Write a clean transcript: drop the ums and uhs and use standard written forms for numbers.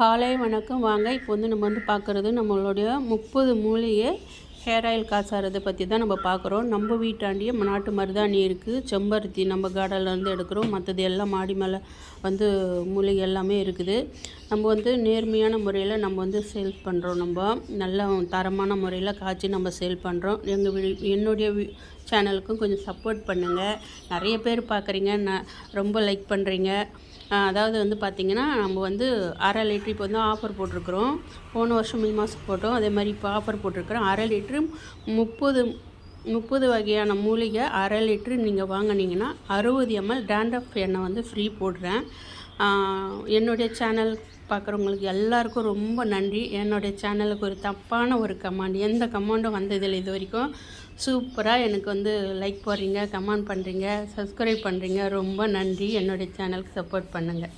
காலை வணக்கம். வாங்க இப்போ நம்ம பார்க்குறது நம்மளுடைய 30 மூலிகை ஹேர் ஆயில் காசாரதை பற்றி தான் நம்ம பார்க்குறோம். நம்ம வீட்டாண்டியே நாட்டு மருதாணி இருக்குது, செம்பருத்தி நம்ம கார்டன்லேருந்து எடுக்கிறோம். மற்றது எல்லாம் மாடி மேலே மூலிகை எல்லாமே இருக்குது. நம்ம நேர்மையான முறையில் நம்ம சேல் பண்ணுறோம். நம்ம நல்ல தரமான முறையில் காய்ச்சி நம்ம சேல் பண்ணுறோம். என்னுடைய சேனலுக்கும் கொஞ்சம் சப்போர்ட் பண்ணுங்கள். நிறைய பேர் பார்க்குறீங்க, ரொம்ப லைக் பண்ணுறீங்க. அதாவது பார்த்திங்கன்னா நம்ம 1/2 லிட்ரு இப்போ ஆஃபர் போட்டிருக்கிறோம். போன வருஷம் மே மாதம் போட்டோம், அதே மாதிரி இப்போ ஆஃபர் போட்டிருக்கிறோம். 1/2 லிட்ரு 30 வகையான மூலிகை 1/2 லிட்ரு நீங்கள் வாங்கினீங்கன்னா 60 ml டேண்ட்ரஃப் எண்ணெய் ஃப்ரீ போடுறேன். என்னுடைய சேனல் பார்க்குறவங்களுக்கு எல்லாருக்கும் ரொம்ப நன்றி. என்னுடைய சேனலுக்கு ஒரு தப்பான ஒரு கமெண்ட், எந்த கமெண்டும் வந்ததில்லை இது வரைக்கும். சூப்பராக எனக்கு லைக் போடுறீங்க, கமெண்ட் பண்ணுறீங்க, சப்ஸ்கிரைப் பண்ணுறீங்க. ரொம்ப நன்றி. என்னுடைய சேனலுக்கு சப்போர்ட் பண்ணுங்கள்.